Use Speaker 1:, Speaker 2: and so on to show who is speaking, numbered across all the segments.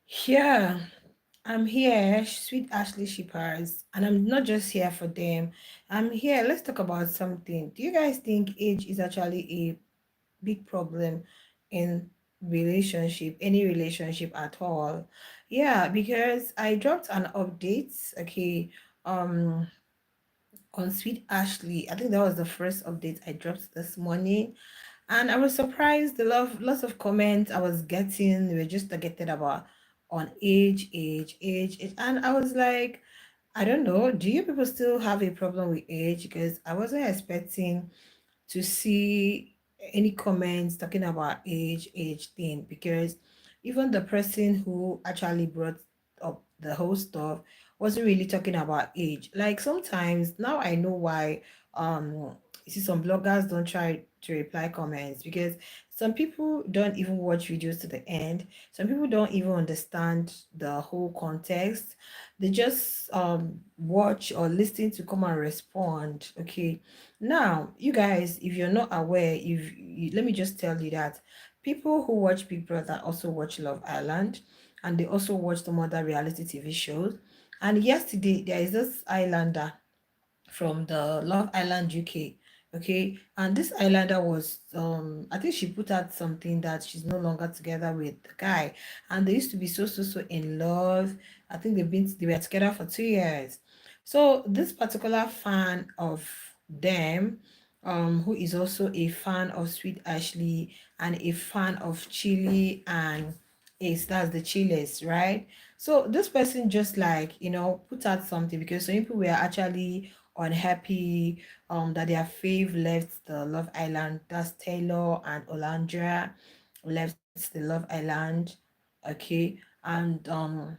Speaker 1: Yeah, I'm here, sweet Ashley Shippers, and I'm not just here for them. I'm here. Let's talk about something. Do you guys think age is actually a big problem in any relationship at all? Yeah, because I dropped an update, okay, um, on Sweet Ashley. I think that was the first update I dropped this morning. And I was surprised the lots of comments I was getting. They were just targeted about on age. And I was like, I don't know, do you people still have a problem with age? Because I wasn't expecting to see any comments talking about age thing, because even the person who actually brought up the whole stuff wasn't really talking about age. Like sometimes now I know why you see some bloggers don't try to reply comments, because some people don't even watch videos to the end. Some people don't even understand the whole context. They just watch or listen to come and respond. Okay, now, you guys, if you're not aware, let me just tell you that people who watch Big Brother also watch Love Island, and they also watch some other reality TV shows. And yesterday, there is this Islander from the Love Island UK. Okay, and this Islander was I think she put out something that she's no longer together with the guy, and they used to be so in love. I think they were together for 2 years. So this particular fan of them, who is also a fan of Sweet Ashley and a fan of Chili and Ace, that's the Chiles, right? So this person just like, put out something, because some people were actually unhappy that their fave left the Love Island. That's Taylor and Olandra left the Love Island. Okay. And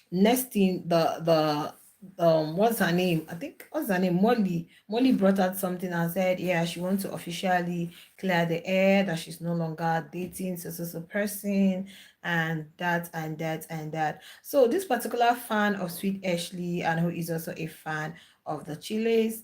Speaker 1: next thing, the what's her name? I think what's her name? Molly brought out something and said, yeah, she wants to officially clear the air that she's no longer dating so person, and that. So this particular fan of Sweet Ashley, and who is also a fan of the Chiles,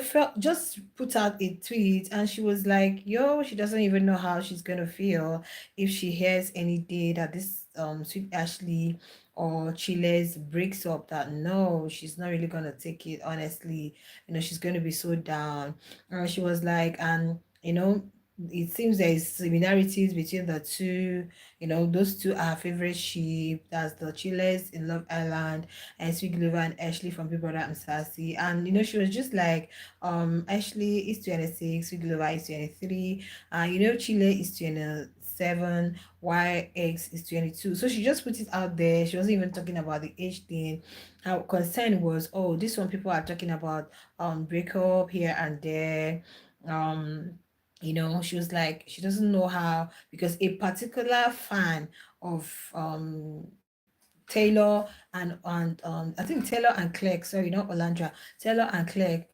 Speaker 1: felt just put out a tweet, and she was like, yo, she doesn't even know how she's gonna feel if she hears any day that this Sweet Ashley or Chiles breaks up, that no, she's not really gonna take it, honestly. She's gonna be so down. She was like, and it seems there is similarities between the two. Those two are her favorite ship. That's the Chiles in Love Island and Sweet Guluva and Ashley from Big Brother and Sassy. And she was just like, Ashley is 26, Sweet Guluva is 23, Chile is 27, YX is 22. So she just put it out there. She wasn't even talking about the age thing. Her concern was, oh, this one people are talking about breakup here and there. Um she was like, she doesn't know how, because a particular fan of Taylor and I think Taylor and Clegg, sorry, not Olandra, Taylor and Clegg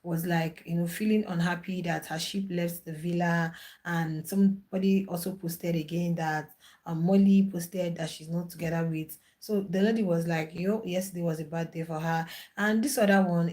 Speaker 1: was like, feeling unhappy that her ship left the villa. And somebody also posted again that Molly posted that she's not together with. So the lady was like, yo, yesterday was a bad day for her. And this other one,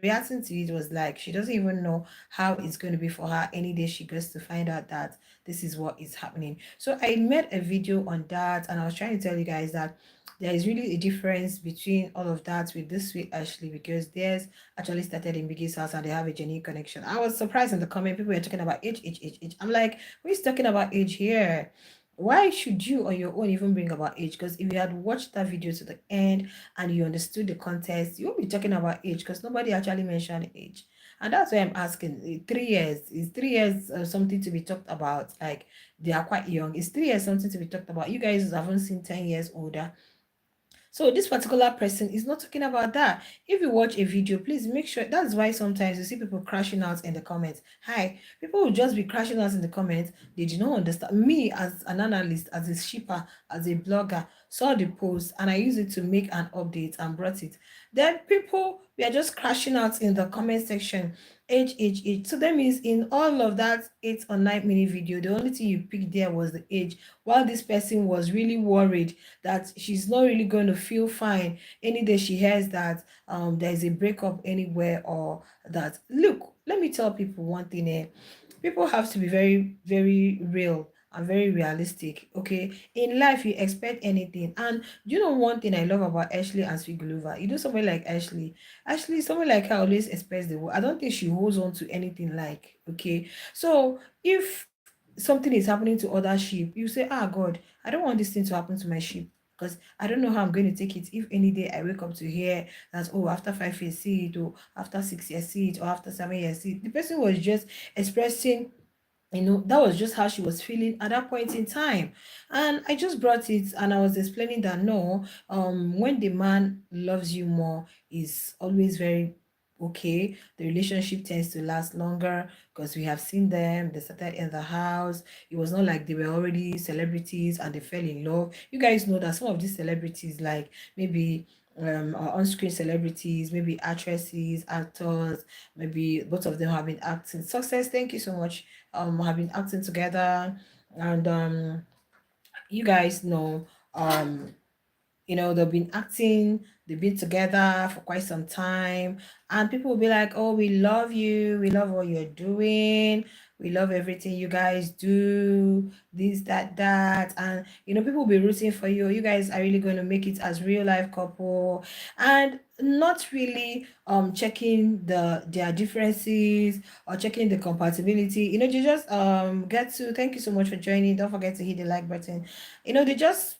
Speaker 1: reacting to it was like, she doesn't even know how it's going to be for her any day she goes to find out that this is what is happening. So I made a video on that, and I was trying to tell you guys that there is really a difference between all of that with this sweet Ashley, because theirs actually started in Biggie's house and they have a genuine connection. I was surprised in the comment, people were talking about age. I'm like, who's talking about age here? Why should you on your own even bring about age? Because if you had watched that video to the end and you understood the context, you won't be talking about age, because nobody actually mentioned age. And that's why I'm asking, 3 years, is 3 years something to be talked about? Like, they are quite young. Is 3 years something to be talked about? You guys haven't seen 10 years older. So this particular person is not talking about that. If you watch a video, please make sure. That's why sometimes you see people crashing out in the comments. Hi, people will just be crashing out in the comments. They do not understand. Me as an analyst, as a shipper, as a blogger, saw the post and I used it to make an update and brought it. Then people were just crashing out in the comment section. Age. So that means in all of that 8 or 9 minute video, the only thing you picked there was the age, while this person was really worried that she's not really going to feel fine any day she hears that there's a breakup anywhere, or that, look, let me tell people one thing. People have to be very, very real I'm very realistic. Okay, in life you expect anything. And you know one thing I love about Ashley and Sweet Guluva? You know somebody like Ashley, someone like her always expects the world. I don't think she holds on to anything like, okay. So if something is happening to other sheep, you say, ah God, I don't want this thing to happen to my sheep, because I don't know how I'm going to take it if any day I wake up to hear that, oh, after 5 years see it, or after 6 years see it, or after 7 years see it. The person was just expressing, that was just how she was feeling at that point in time. And I just brought it and I was explaining that no, when the man loves you more, is always very okay. The relationship tends to last longer, because we have seen them, they started in the house. It was not like they were already celebrities and they fell in love. You guys know that some of these celebrities, like maybe on-screen celebrities, maybe actresses, actors, maybe both of them have been acting. Success, thank you so much, have been acting together. And you guys know, um they've been acting, they've been together for quite some time, and people will be like, oh, we love you, we love what you're doing, we love everything you guys do, this, that. And people will be rooting for you. You guys are really going to make it as real life couple, and not really checking their differences or checking the compatibility. They just get to, thank you so much for joining, don't forget to hit the like button. They just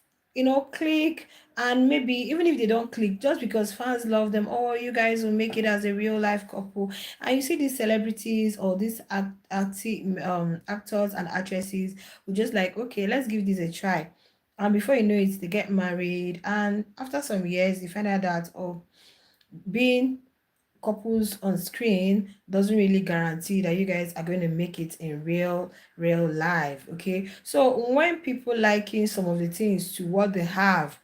Speaker 1: click. And maybe even if they don't click, just because fans love them, oh, you guys will make it as a real life couple. And you see these celebrities or these actors and actresses who just like, okay, let's give this a try. And before you know it, they get married, and after some years you find out that, oh, being couples on screen doesn't really guarantee that you guys are going to make it in real life. Okay, so when people liking some of the things to what they have,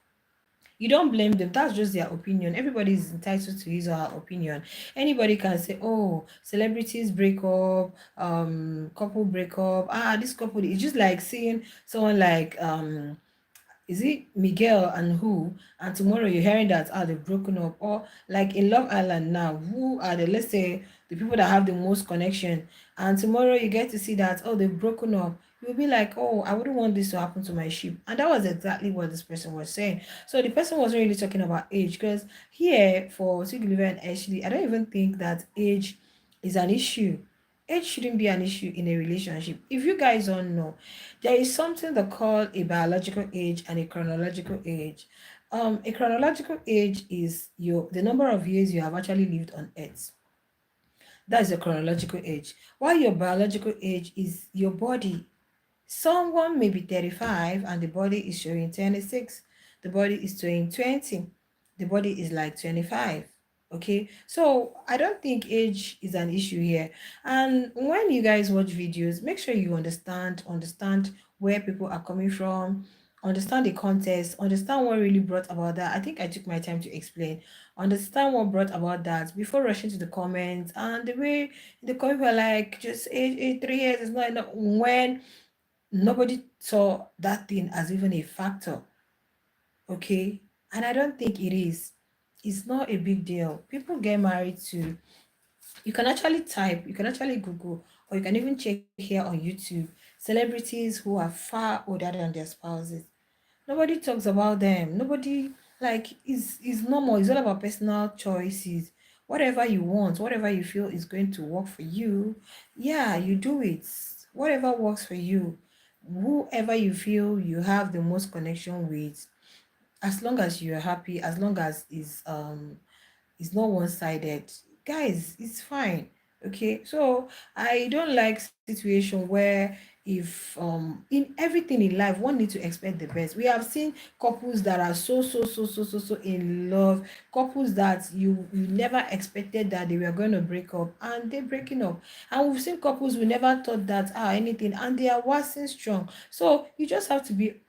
Speaker 1: you don't blame them. That's just their opinion. Everybody is entitled to his or her opinion. Anybody can say, oh, celebrities break up, couple break up, this couple. It's just like seeing someone like is it Miguel and who? And tomorrow you're hearing that, they've broken up. Or like in Love Island now, who are the, let's say, the people that have the most connection, and tomorrow you get to see that, oh, they've broken up. You'll be like, oh, I wouldn't want this to happen to my sheep. And that was exactly what this person was saying. So the person wasn't really talking about age, because here for Guluva and Ashley, I don't even think that age is an issue. Age shouldn't be an issue in a relationship. If you guys don't know, there is something they call a biological age and a chronological age. A chronological age is the number of years you have actually lived on Earth. That's your chronological age. While your biological age is your body. Someone may be 35 and the body is showing 26. The body is showing 20. The body is like 25. Okay, so I don't think age is an issue here. And when you guys watch videos, make sure you understand where people are coming from, understand the context, understand what really brought about that. I think I took my time to explain. Understand what brought about that before rushing to the comments. And the way the comments were like, just age 3 years is not enough, when nobody saw that thing as even a factor. Okay, and I don't think it is. It's not a big deal. People get married to, you can actually type, you can actually Google, or you can even check here on YouTube, celebrities who are far older than their spouses. Nobody talks about them. Nobody, like, is normal. It's all about personal choices. Whatever you want, whatever you feel is going to work for you, yeah, you do it. Whatever works for you, whoever you feel you have the most connection with, as long as you're happy, as long as it's not one-sided, guys, it's fine. Okay, so I don't like situation where, if in everything in life one need to expect the best. We have seen couples that are so in love, couples that you never expected that they were going to break up, and they're breaking up. And we've seen couples we never thought that anything, and they are waxing strong. So you just have to be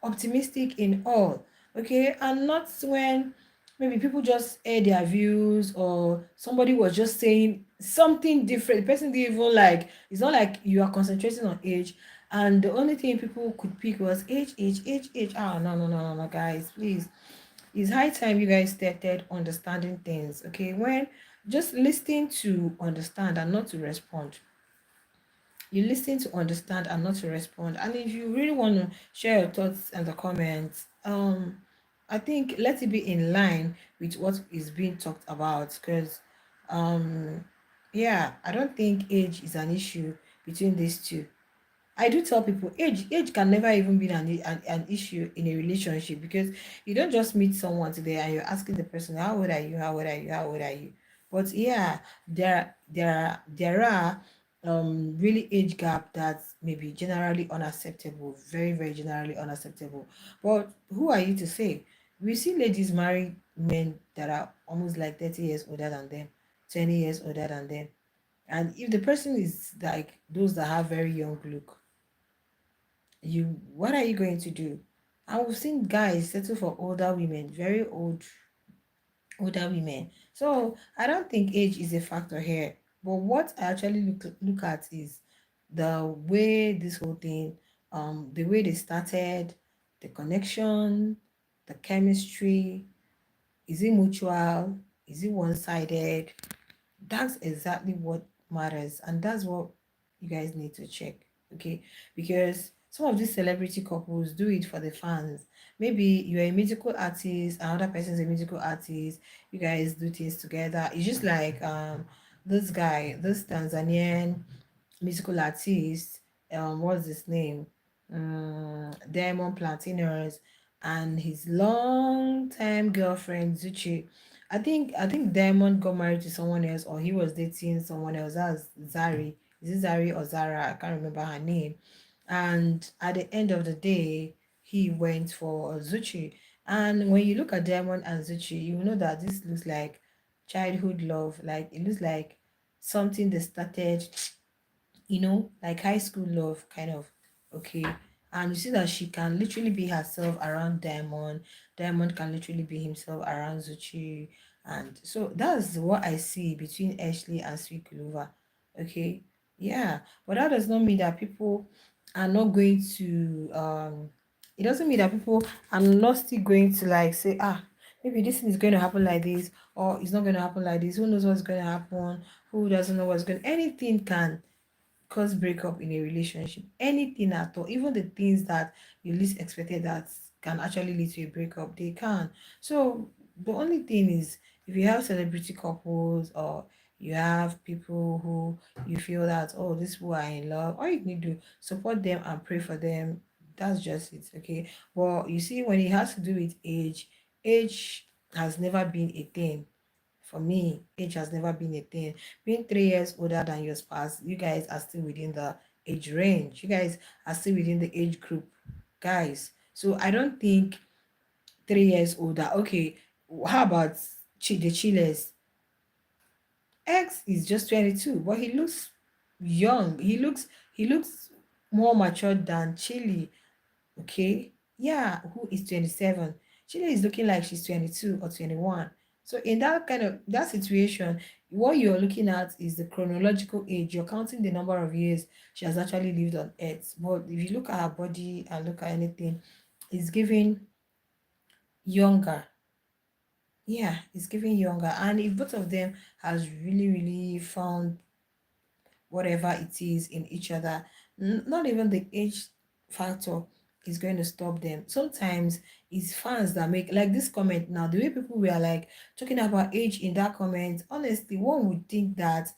Speaker 1: optimistic in all. Okay, and not when maybe people just air their views, or somebody was just saying something different. The person didn't even like, it's not like you are concentrating on age, and the only thing people could pick was age. No, guys, please. It's high time you guys started understanding things. Okay, when just listening to understand and not to respond. You listen to understand and not to respond. And if you really want to share your thoughts in the comments, I think let it be in line with what is being talked about. Because um yeah, I don't think age is an issue between these two. I do tell people age can never even be an issue in a relationship, because you don't just meet someone today and you're asking the person, how old are you, how old are you, how old are you. But yeah, there are really age gap that's maybe generally unacceptable, very very generally unacceptable. But who are you to say? We see ladies marry men that are almost like 30 years older than them, 20 years older than them. And if the person is like those that have very young look, you what are you going to do? And we've seen guys settle for older women, very older women. So I don't think age is a factor here. But what I actually look at is the way this whole thing, the way they started, the connection, the chemistry. Is it mutual? Is it one-sided? That's exactly what matters, and that's what you guys need to check. Okay, because some of these celebrity couples do it for the fans. Maybe you're a musical artist, another person's a musical artist, you guys do things together. It's just like this guy, this Tanzanian musical artist, what's his name, Diamond Platinos, and his long time girlfriend Zuchi. I think Diamond got married to someone else, or he was dating someone else. That's Zari. Is it Zari or Zara? I can't remember her name. And at the end of the day, he went for Zuchi. And when you look at Diamond and Zuchi, you know that this looks like childhood love. Like it looks like something that started, like high school love, kind of. Okay. And you see that she can literally be herself around Diamond. Diamond can literally be himself around Zuchi. And so that's what I see between Ashley and Sweet Guluva. Okay. Yeah. But that does not mean that people are not going to it doesn't mean that people are not still going to like say, maybe this thing is going to happen like this, or it's not going to happen like this. Who knows what's going to happen? Who doesn't know what's going, anything can cause breakup in a relationship. Anything at all, even the things that you least expected that can actually lead to a breakup, they can. So the only thing is, if you have celebrity couples, or you have people who you feel that, oh, these people are in love, all you need to do, support them and pray for them. That's just it. Okay. Well, you see, when it has to do with age has never been a thing. For me, age has never been a thing. Being 3 years older than your spouse, you guys are still within the age range. You guys are still within the age group, guys. So I don't think 3 years older. Okay, how about the chillers? X is just 22, but he looks young. He looks more mature than Chili. Okay. Yeah, who is 27? Chile is looking like she's 22 or 21. So in that kind of that situation, what you're looking at is the chronological age. You're counting the number of years she has actually lived on Earth. But if you look at her body and look at anything, it's giving younger. Yeah, it's giving younger. And if both of them has really, really found whatever it is in each other. Not even the age factor is going to stop them. Sometimes it's fans that make like this comment now. The way people were like talking about age in that comment, honestly, one would think that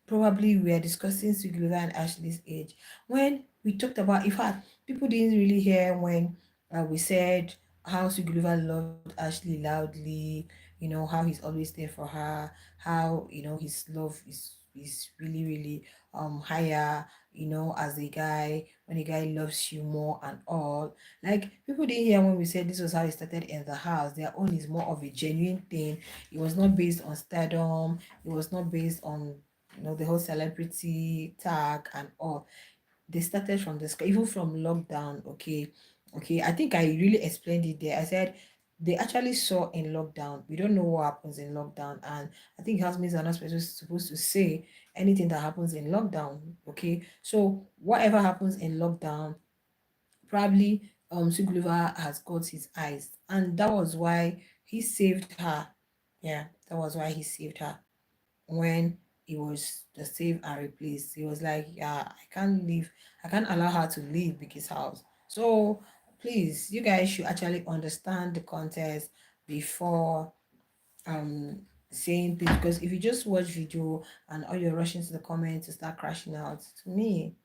Speaker 1: probably we are discussing Guluva and Ashley's age. When we talked about, in fact, people didn't really hear when we said how Guluva loved Ashley loudly, how he's always there for her, how, his love is really, really higher, as a guy, when a guy loves you more and all. Like people didn't hear when we said this was how it started in the house. Their own is more of a genuine thing. It was not based on stardom, it was not based on the whole celebrity tag and all. They started from the sky, even from lockdown. Okay, I think I really explained it there. I said they actually saw in lockdown. We don't know what happens in lockdown, and I think housemates are not supposed to say anything that happens in lockdown. Okay, so whatever happens in lockdown, probably Sugluva has got his eyes, and that was why he saved her. Yeah, that was why he saved her when he was the save and replace. He was like, yeah, I can't leave, I can't allow her to leave Biki's house. So please, you guys should actually understand the context before um saying things, because if you just watch video and all you're rushing to the comments to start crashing out, to me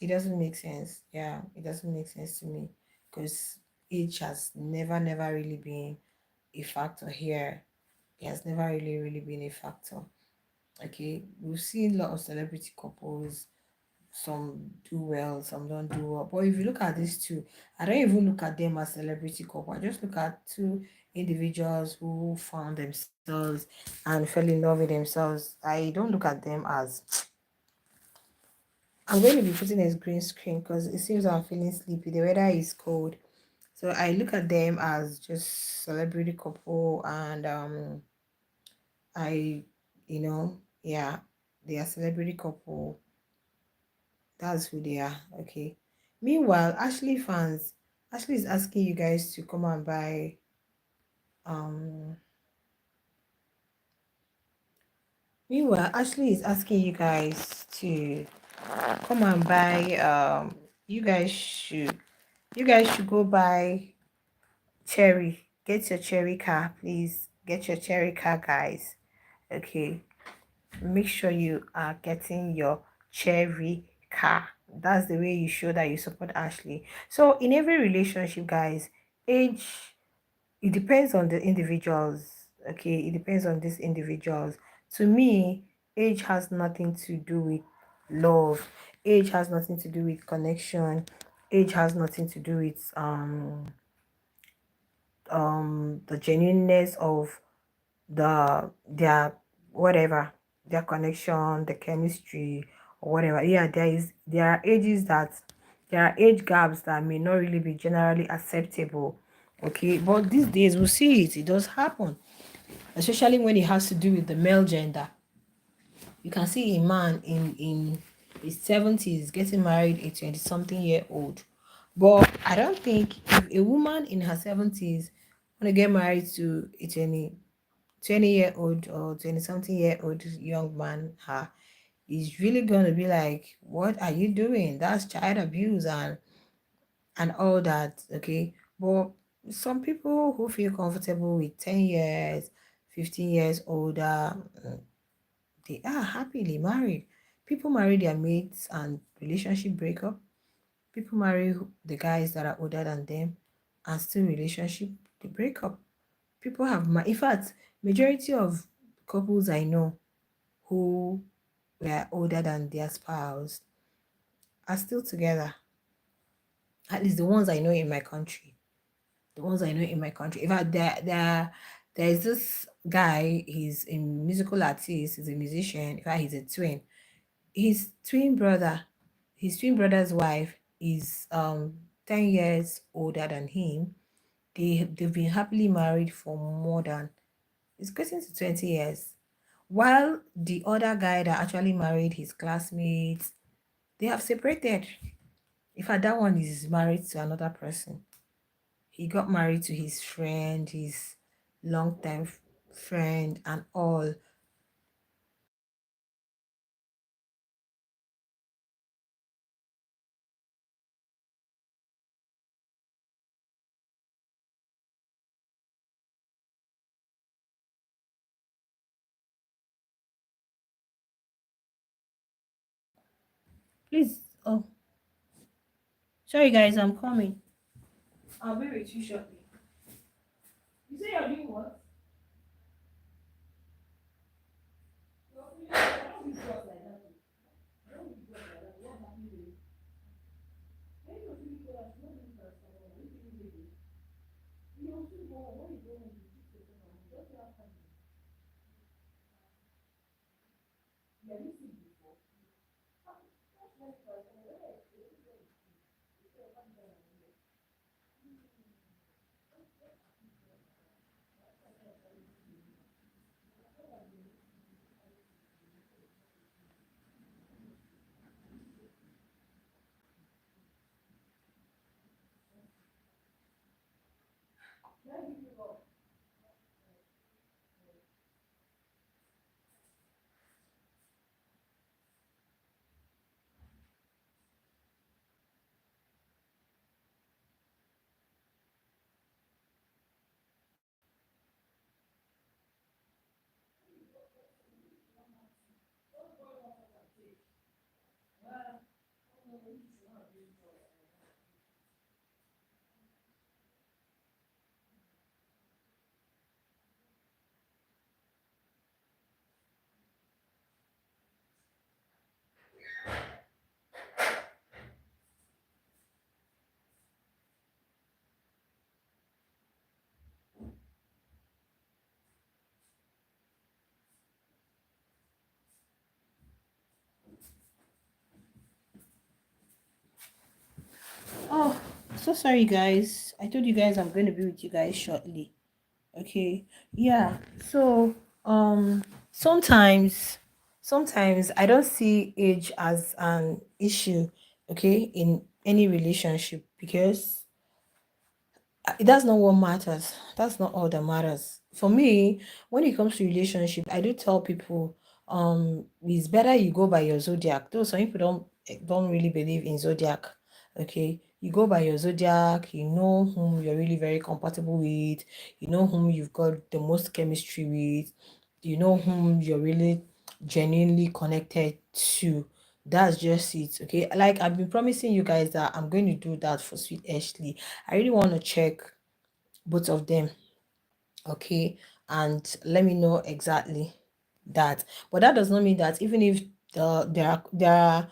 Speaker 1: it doesn't make sense. Yeah, it doesn't make sense to me, because age has never really been a factor here. It has never really been a factor. Okay, we've seen a lot of celebrity couples, some do well, some don't do well. But if you look at these two, I don't even look at them as celebrity couple. I just look at two individuals who found themselves and fell in love with themselves. I don't look at them as, I'm going to be putting a green screen because it seems I'm feeling sleepy. The weather is cold. So I look at them as just celebrity couple, and I, yeah, they are celebrity couple. That's who they are. Okay. Meanwhile, Ashley is asking you guys to come and buy um meanwhile, Ashley is asking to come and buy you guys should go buy cherry. Get your cherry car, please. Get your cherry car, guys. Okay. Make sure you are getting your cherry car. That's the way you show that you support Ashley. So in every relationship, guys, age, it depends on the individuals. Okay, it depends on these individuals. To me, age has nothing to do with love. Age has nothing to do with connection. Age has nothing to do with the genuineness of their whatever, their connection, the chemistry, or whatever. Yeah, there are age gaps that may not really be generally acceptable. Okay, but these days we see it does happen, especially when it has to do with the male gender. You can see a man in his 70s getting married a 20 something year old. But I don't think if a woman in her 70s want to get married to a 20-year old or 20 something year old young man, her is really going to be like, what are you doing? That's child abuse and all that. Okay, but some people who feel comfortable with 10 years, 15 years older, they are happily married. People marry their mates and relationship breakup. People marry the guys that are older than them and still relationship they break up. People have in fact, majority of couples I know who were older than their spouse are still together. At least the ones I know in my country. The ones I know in my country. In fact, there is this guy, he's a musical artist, he's a musician. In fact, he's a twin. His twin brother, his twin brother's wife is 10 years older than him. They've been happily married for more than, it's getting to 20 years. While the other guy that actually married his classmates, they have separated. In fact, that one is married to another person. He got married to his friend, his longtime friend, and all. Please, oh, sorry guys, I'm coming. I'll be with you shortly. You say you're doing what? So sorry, guys. I told you guys I'm going to be with you guys shortly. Okay. Yeah. So, sometimes, sometimes I don't see age as an issue. Okay, in any relationship, because that's not what matters. That's not all that matters. For me, when it comes to relationship, I do tell people, it's better you go by your zodiac. Though some people don't really believe in zodiac. Okay. You go by your zodiac, you know whom you're really very compatible with, you know whom you've got the most chemistry with, you know whom you're really genuinely connected to. That's just it. Okay. Like I've been promising you guys that I'm going to do that for Sweet Ashley. I really want to check both of them, okay, and let me know exactly that. But that does not mean that even if there are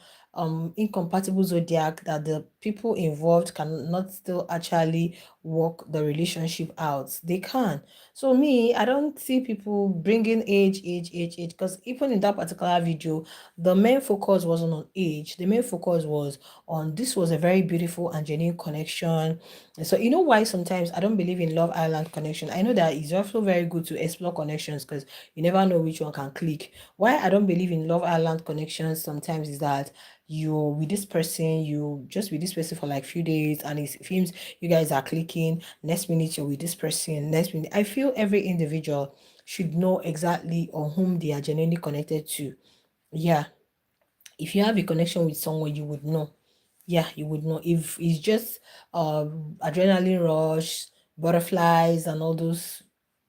Speaker 1: incompatible zodiac, that the people involved cannot still actually work the relationship out. They can. So me, I don't see people bringing age, because even in that particular video, the main focus wasn't on age. The main focus was on, this was a very beautiful and genuine connection. And so you know why sometimes I don't believe in Love Island connection. I know that it's also very good to explore connections, because you never know which one can click. Why I don't believe in Love Island connections sometimes is that you're with this person, you just with this person for like few days, and it seems you guys are clicking. Next minute you're with this person. Next minute, I feel every individual should know exactly on whom they are genuinely connected to. Yeah, if you have a connection with someone, you would know. Yeah, you would know. If it's just adrenaline rush, butterflies, and all those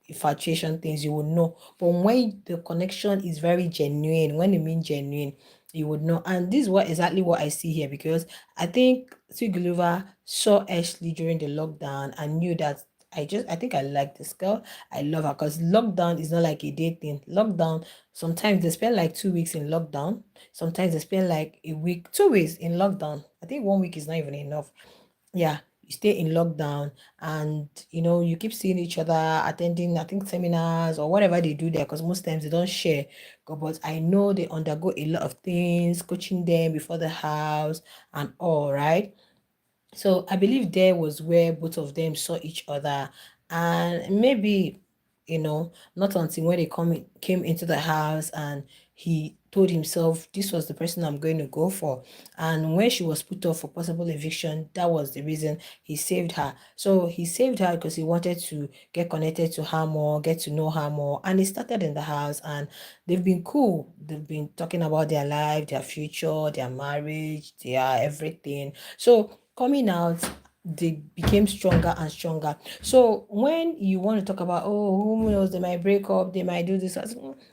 Speaker 1: infatuation things, you would know. But when the connection is very genuine, when you mean genuine, you would know. And this is what exactly what I see here, because I think Sweet Guluva saw Ashley during the lockdown and knew that I think I like this girl. I love her, because lockdown is not like a day thing. Lockdown, sometimes they spend like 2 weeks in lockdown. Sometimes they spend like a week, 2 weeks in lockdown. I think 1 week is not even enough. Yeah, you stay in lockdown, and you keep seeing each other, attending, I think, seminars or whatever they do there, because most times they don't share. But I know they undergo a lot of things, coaching them before the house and all, right? So I believe there was where both of them saw each other, and maybe, not until when came into the house, and he told himself this was the person I'm going to go for. And when she was put off for possible eviction, that was the reason he saved her. So he saved her because he wanted to get connected to her more, get to know her more. And he started in the house, and they've been cool. They've been talking about their life, their future, their marriage, their everything. So coming out, they became stronger and stronger. So when you want to talk about, oh, who knows, they might break up, they might do this,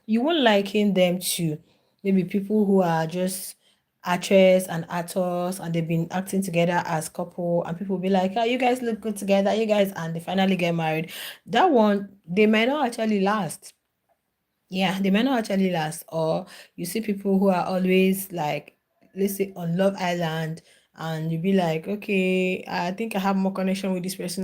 Speaker 1: you won't liken them to maybe people who are just actress and actors, and they've been acting together as couple, and people be like, oh, you guys look good together, you guys, and they finally get married. That one, they might not actually last. Yeah, they might not actually last. Or you see people who are always like, let's say, on Love Island, and you be like, okay, I think I have more connection with this person.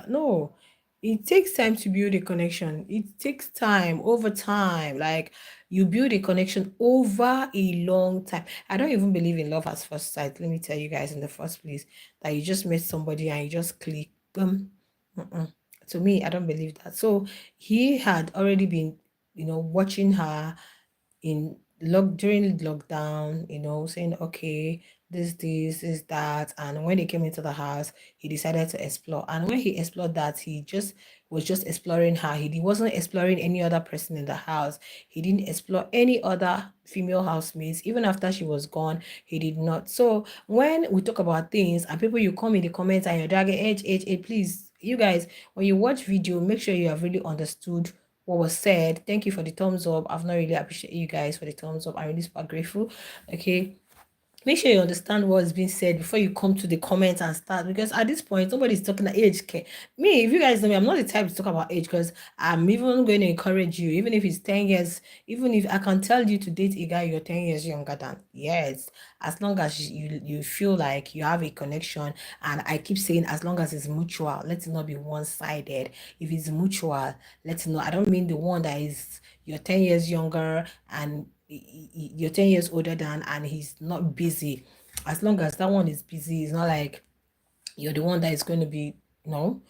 Speaker 1: No, it takes time to build a connection. It takes time, over time. Like, you build a connection over a long time. I don't even believe in love at first sight. Let me tell you guys in the first place, that you just met somebody and you just click. Mm-mm. To me, I don't believe that. So he had already been, watching her in during lockdown, saying, okay, this is that. And when he came into the house, he decided to explore. And when he explored that, he just was just exploring her. He wasn't exploring any other person in the house. He didn't explore any other female housemates. Even after she was gone, he did not. So when we talk about things, and people, you come in the comments and you're dragging age, please, you guys, when you watch video, make sure you have really understood what was said. Thank you for the thumbs up. I've not really appreciate you guys for the thumbs up. I'm really super grateful. Okay, make sure you understand what's being said before you come to the comments and start, because at this point nobody's talking about age. Okay, me, if you guys know me, I'm not the type to talk about age, because I'm even going to encourage you, even if it's 10 years, even if I can tell you to date a guy you're 10 years younger than, yes, as long as you feel like you have a connection. And I keep saying, as long as it's mutual, let it not be one-sided. If it's mutual, let it not, I don't mean the one that is you're 10 years younger and you're 10 years older than, and he's not busy. As long as that one is busy, it's not like You're the one that is going to be, you know,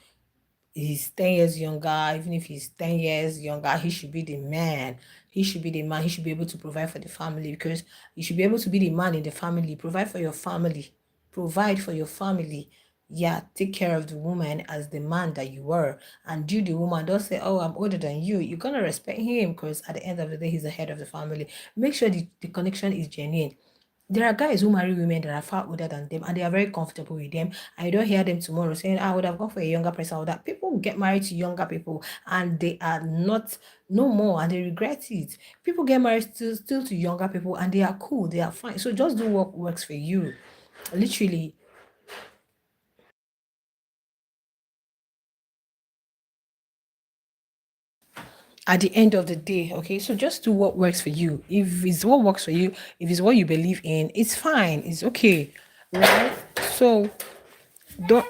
Speaker 1: he's 10 years younger. Even if he's 10 years younger, he should be the man. He should be the man. He should be able to provide for the family, because you should be able to be the man in the family. Provide for your family. Provide for your family. Yeah, take care of the woman as the man that you were. And you, the woman, don't say, oh, I'm older than you. You're going to respect him, because at the end of the day, he's the head of the family. Make sure the connection is genuine. There are guys who marry women that are far older than them, and they are very comfortable with them. I don't hear them tomorrow saying, I would have gone for a younger person, or that. People get married to younger people and they are not no more, and they regret it. People get married still to younger people and they are cool, they are fine. So just do what works for you. Literally, at the end of the day, okay? So just do what works for you. If it's what works for you, if it's what you believe in, it's fine, it's okay. Right? So don't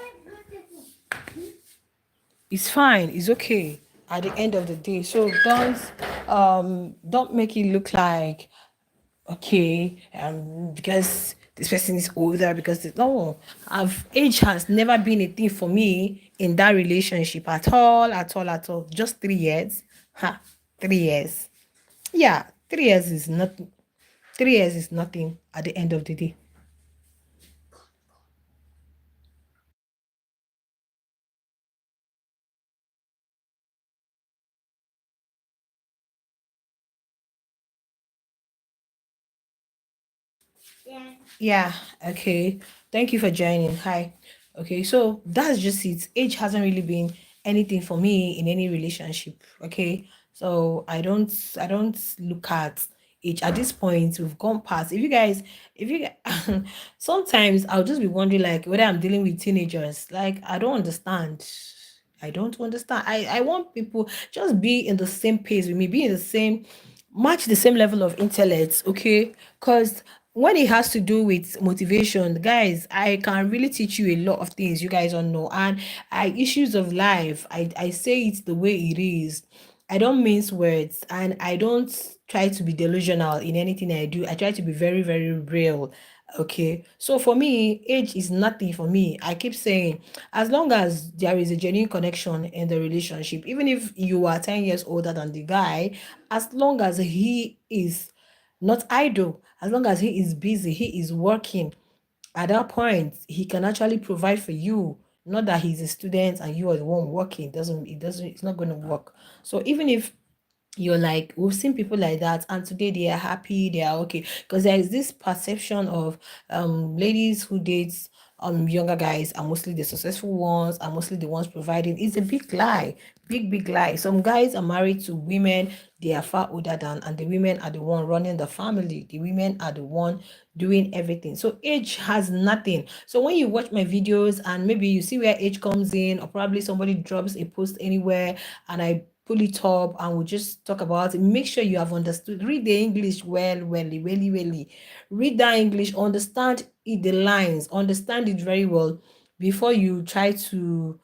Speaker 1: it's fine, it's okay at the end of the day. So don't make it look like, okay, because this person is older, because no, I've age has never been a thing for me in that relationship at all, at all, at all. Just 3 years. Ha, 3 years. Yeah, 3 years is nothing. 3 years is nothing at the end of the day. Yeah, okay. Thank you for joining. Hi. Okay, so that's just it. Age hasn't really been anything for me in any relationship. Okay. So I don't look at age at this point. We've gone past. If you sometimes I'll just be wondering like whether I'm dealing with teenagers. Like I don't understand. I don't understand. I want people just be in the same pace with me, be in the same match the same level of intellect, okay? Because when it has to do with motivation, guys, I can really teach you a lot of things you guys don't know. And issues of life, I say it the way it is. I don't mince words, and I don't try to be delusional in anything I do. I try to be very, very real. Okay. So for me, age is nothing for me. I keep saying, as long as there is a genuine connection in the relationship, even if you are 10 years older than the guy, as long as he is not idle, as long as he is busy, he is working, at that point, he can actually provide for you. Not that he's a student and you are the one working. It's not going to work. So even if you're like, we've seen people like that and today they are happy, they are okay, because there is this perception of ladies who dates younger guys are mostly the successful ones, are mostly the ones providing. It's a big lie, big lie. Some guys are married to women they are far older than, and the women are the one running the family, the women are the one doing everything. So age has nothing. So when you watch my videos and maybe you see where age comes in, or probably somebody drops a post anywhere and I pull it up and we'll just talk about it. Make sure you have understood. Read the English well. Read that English, understand it, the lines, understand it very well before you try to,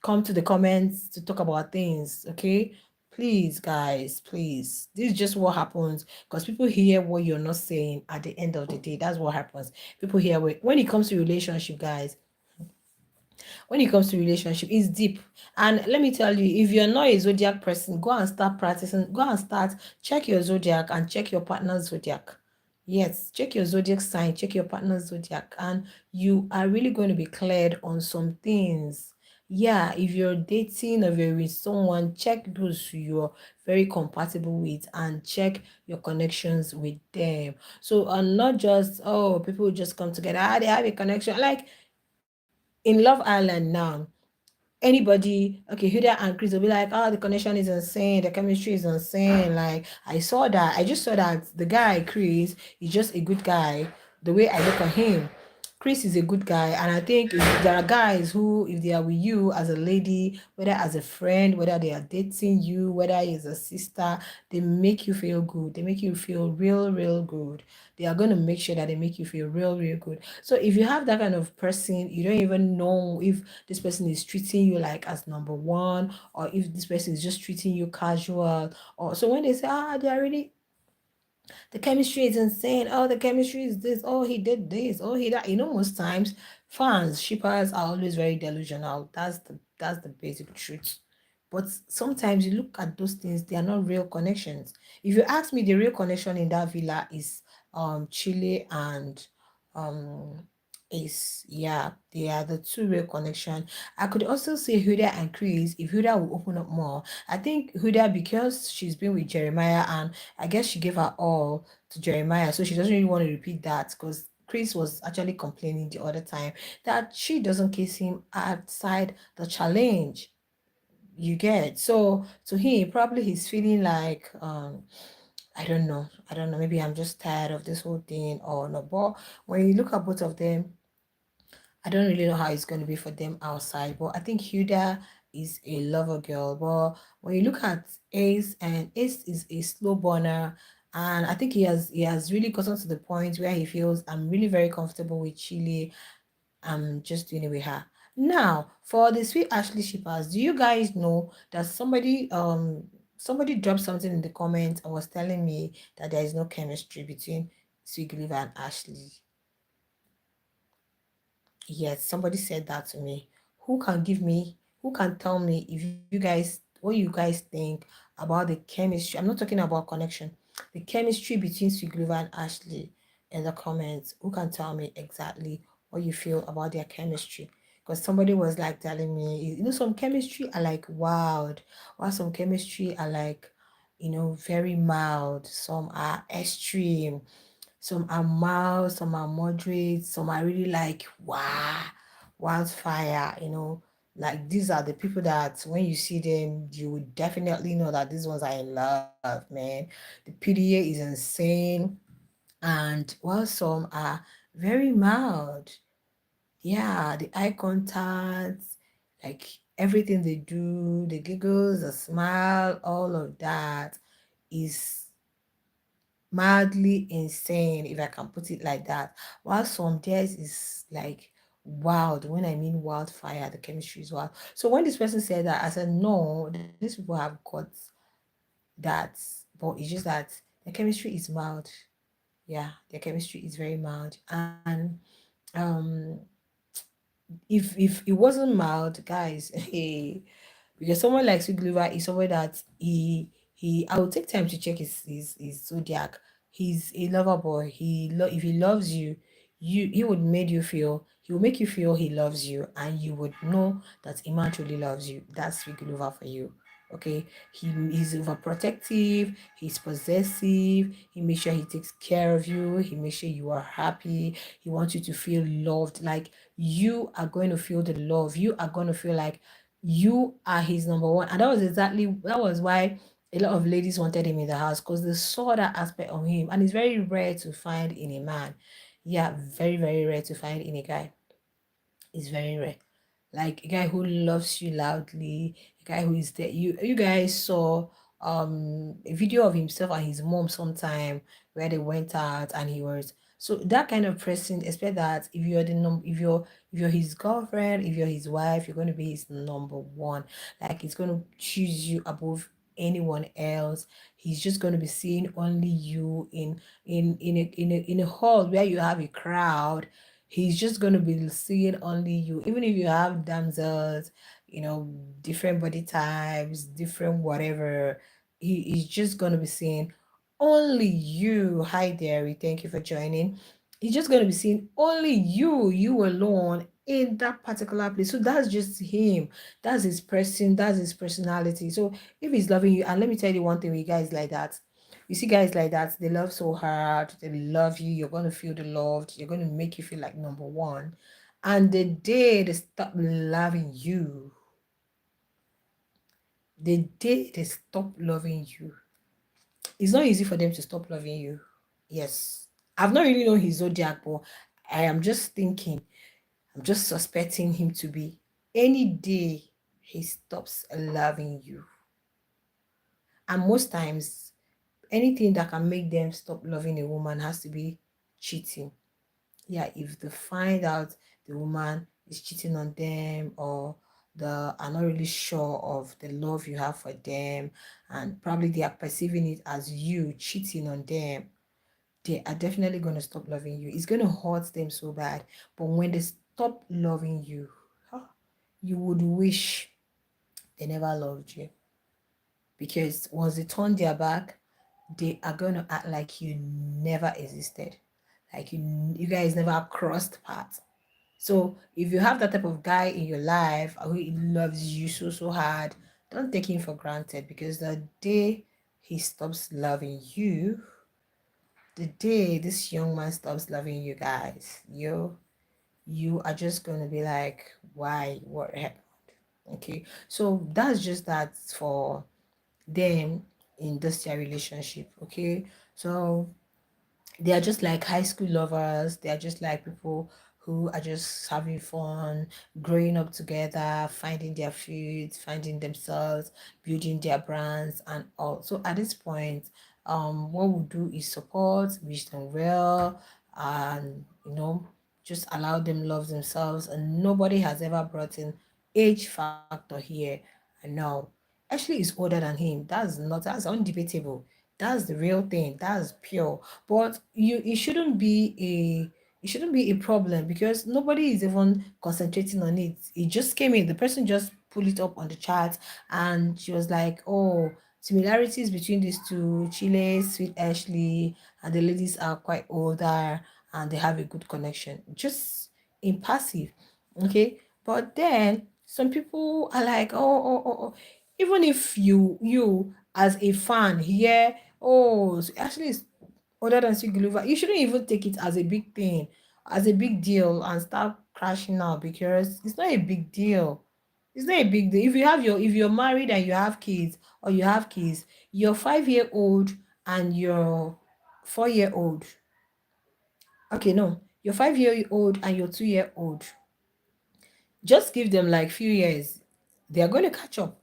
Speaker 1: come to the comments to talk about things. Okay. Please, guys, please. This is just what happens because people hear what you're not saying at the end of the day. That's what happens. People hear when it comes to relationship, guys, when it comes to relationship, it's deep. And let me tell you, if you're not a zodiac person, go and start practicing. Go and start, check your zodiac and check your partner's zodiac. Yes, check your zodiac sign, check your partner's zodiac, and you are really going to be cleared on some things. Yeah, if you're dating or you're with someone, check those you're very compatible with and check your connections with them. So, and not just, oh, people just come together, they have a connection. Like in Love Island now, anybody, okay, Huda and Chris will be like, oh, the connection is insane, the chemistry is insane. Like, I just saw that the guy, Chris, is just a good guy. The way I look at him, Chris is a good guy. And I think if there are guys who, if they are with you as a lady, whether as a friend, whether they are dating you, whether he's a sister, they make you feel good. They make you feel real good. They are going to make sure that they make you feel real good. So if you have that kind of person, you don't even know if this person is treating you like as number one, or if this person is just treating you casual. Or so when they say, they are really, the chemistry is insane. Oh, the chemistry is this. Oh, he did this. Oh, he that. Most times Fans, shippers are always very delusional. That's the basic truth. But sometimes you look at those things, they are not real connections. If you ask me, the real connection in that villa is Chile and um Ace. Yeah, they are the two real connection. I could also say Huda and Chris if Huda will open up more. I think Huda, because she's been with Jeremiah and I guess she gave her all to Jeremiah, so she doesn't really want to repeat that because Chris was actually complaining the other time that she doesn't kiss him outside the challenge. You get, so to him probably he's feeling like I don't know, maybe I'm just tired of this whole thing or no. But when you look at both of them, I don't really know how it's going to be for them outside, but I think Huda is a lover girl. But when you look at Ace, and Ace is a slow burner, and I think he has really gotten to the point where he feels I'm really very comfortable with Chile. I'm just doing it with her. Now, for the sweet Ashley shippers, do you guys know that somebody dropped something in the comments and was telling me that there is no chemistry between Sweet Guluva and Ashley? Yes, somebody said that to me. Who can tell me if you guys, what you guys think about the chemistry? I'm not talking about connection. The chemistry between Swiglova and Ashley in the comments. Who can tell me exactly what you feel about their chemistry? Because somebody was like telling me, some chemistry are like wild, while some chemistry are like, very mild. Some are extreme, some are mild, some are moderate, some are really like wow, wildfire. Like these are the people that when you see them, you would definitely know that these ones are in love, man. The PDA is insane, and while some are very mild, yeah, the eye contact, like everything they do, the giggles, the smile, all of that is mildly insane, if I can put it like that. While some theirs is like wild. When I mean wildfire, the chemistry is wild. So when this person said that, I said, no, these people have got that, but it's just that the chemistry is mild. Yeah, the chemistry is very mild. And um if it wasn't mild, guys, hey, because someone like Sweet Glover is someone that I will take time to check his zodiac. He's a lover boy. If he loves you, he would make you feel he will make you feel he loves you, and you would know that Iman truly loves you. That's Sweet Glover for you. Okay, he's overprotective, he's possessive, he makes sure he takes care of you, he makes sure you are happy, he wants you to feel loved. Like you are going to feel the love, you are going to feel like you are his number one. And that was why a lot of ladies wanted him in the house, because they saw that aspect of him, and it's very rare to find in a man. Yeah, very, very rare to find in a guy. It's very rare. Like a guy who loves you loudly, a guy who is there. You guys saw a video of himself and his mom sometime where they went out and he was, so that kind of person. Expect that if you're the if you're his girlfriend, if you're his wife, you're going to be his number one. Like he's going to choose you above anyone else. He's just going to be seeing only you in a hall where you have a crowd. He's just going to be seeing only you, even if you have damsels, different body types, different whatever. He's just going to be seeing only you. Hi there, we thank you for joining. He's just going to be seeing only you alone in that particular place. So that's just him. That's his person. That's his personality. So if he's loving you, and let me tell you one thing with guys like that, you see guys like that, they love so hard, they love you, you're going to feel the love, you're going to make you feel like number one. And the day they stop loving you, the day they stop loving you, it's not easy for them to stop loving you. Yes. I've not really known his zodiac, but I am just thinking, I'm just suspecting him to be any day he stops loving you. And most times, anything that can make them stop loving a woman has to be cheating. Yeah, if they find out the woman is cheating on them, or they are not really sure of the love you have for them, and probably they are perceiving it as you cheating on them, they are definitely going to stop loving you. It's going to hurt them so bad. But when they stop loving you. Huh? You would wish they never loved you, because once they turn their back, they are going to act like you never existed, like you guys never crossed paths. So if you have that type of guy in your life who loves you so hard, don't take him for granted, because the day he stops loving you, the day this young man stops loving you guys, you are just going to be like, why, what happened? Okay, so that's just that for them in this their relationship. Okay, so they are just like high school lovers. They are just like people who are just having fun, growing up together, finding their feet, finding themselves, building their brands and all. So at this point, what we'll do is support, wish them well, and just allow them love themselves. And nobody has ever brought in age factor here. And now Ashley is older than him. That's undebatable. That's the real thing. That's pure. But it shouldn't be a problem, because nobody is even concentrating on it. It just came in. The person just pulled it up on the chart, and she was like, "Oh, similarities between these two, Chile, Sweet Ashley, and the ladies are quite older, and they have a good connection." Just impassive, okay. But then some people are like, oh. Even if you as a fan hear, oh, so actually it's older than Sweet Guluva, you shouldn't even take it as a big thing, as a big deal, and start crashing out, because it's not a big deal. It's not a big deal. If you're married and you have kids, or you have kids, your 5 year old and your 4 year old, okay, no, your 5 year old and your 2 year old, just give them like few years, they are going to catch up.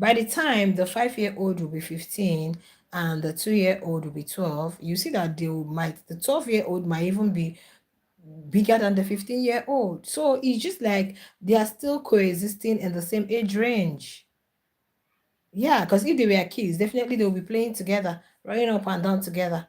Speaker 1: By the time the 5 year old will be 15 and the 2 year old will be 12, you see that the 12 year old might even be bigger than the 15 year old. So it's just like they are still coexisting in the same age range. Yeah, because if they were kids, definitely they'll be playing together, running up and down together.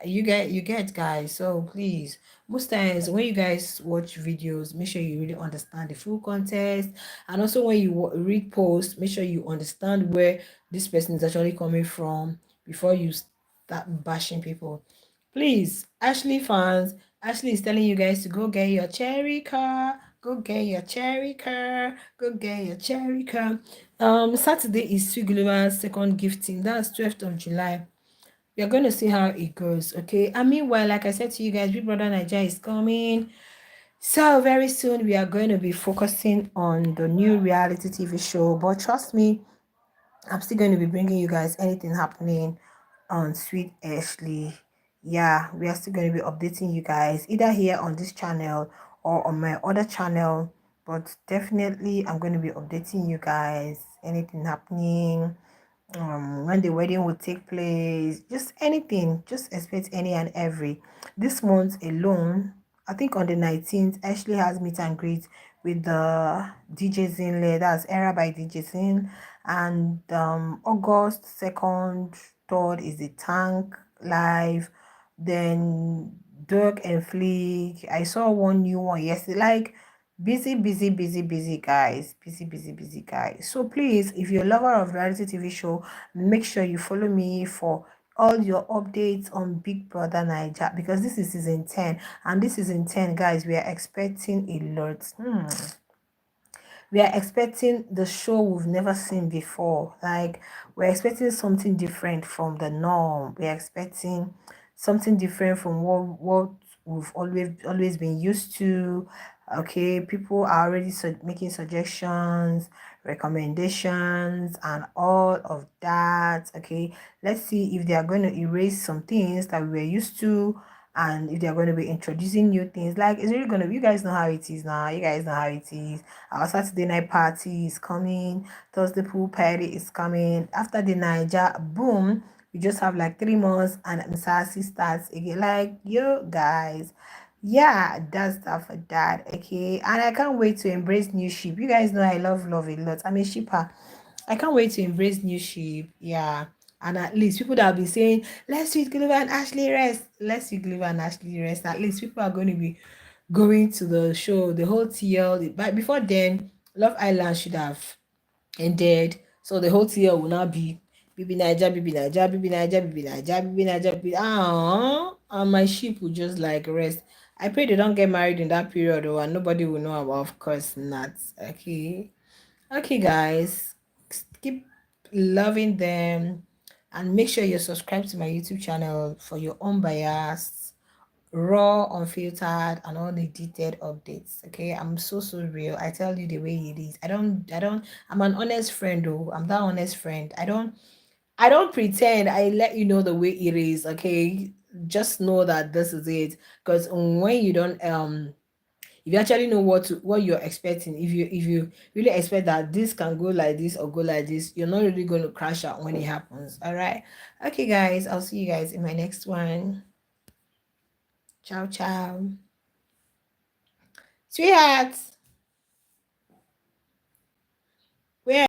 Speaker 1: You get guys. So please, most times when you guys watch videos, make sure you really understand the full context. And also when you read posts, make sure you understand where this person is actually coming from before you start bashing people. Please, Ashley fans, Ashley is telling you guys to go get your cherry car, go get your cherry car, go get your cherry car. Saturday is Swiguluma's second gifting. That's 12th of July. We are going to see how it goes, okay? And meanwhile, like I said to you guys, Big Brother Nigeria is coming. So very soon we are going to be focusing on the new reality TV show. But trust me, I'm still going to be bringing you guys anything happening on Sweet Ashley. Yeah, we are still going to be updating you guys either here on this channel or on my other channel. But definitely, I'm going to be updating you guys anything happening, when the wedding will take place, just anything, just expect any and every. This month alone, I think on the 19th, Ashley has meet and greet with the DJ Zinle, that's Era by DJ Zin, and August 2nd, 3rd is the Tank Live, then Dirk and Fleek. I saw one new one yesterday, like busy guys, busy guys. So please, if you're a lover of reality TV show, make sure you follow me for all your updates on Big Brother Niger, because this is season 10, and this season 10, guys, we are expecting a lot. We are expecting the show we've never seen before. Like, we're expecting something different from the norm. We're expecting something different from what we've always been used to. Okay, people are already making suggestions, recommendations, and all of that. Okay, let's see if they are going to erase some things that we were used to, and if they're going to be introducing new things. Like, it's really going to, you guys know how it is now. You guys know how it is. Our Saturday night party is coming. Thursday pool party is coming. After the Niger, boom, we just have like 3 months and Msasi starts again. Like, yo, guys. Yeah, that's that for that. Okay. And I can't wait to embrace new sheep. You guys know I love a lot. I'm a sheeper. I can't wait to embrace new sheep. Yeah. And at least people that have been saying, let's sweet Guluva and Ashley rest. Let's sweet Guluva and Ashley rest. At least people are going to be going to the show, the whole TL. But before then, Love Island should have ended. So the whole TL will now be Bibi Naija, Bibi Naija, Bibi Naija, Bibi Naija, Bibi Naija, Bibi. And my sheep will just like rest. I pray they don't get married in that period, or and nobody will know about. Of course not. Okay, okay, guys, keep loving them, and make sure you're subscribed to my YouTube channel for your unbiased, raw, unfiltered, and all the detailed updates. Okay, I'm so real. I tell you the way it is. I don't I'm an honest friend. Oh, I'm that honest friend. I don't pretend. I let you know the way it is. Okay, just know that this is it. Because when you don't if you actually know what you're expecting, if you really expect that this can go like this or go like this, you're not really going to crash out when it happens. All right. Okay, guys, I'll see you guys in my next one. Ciao, ciao. Sweethearts.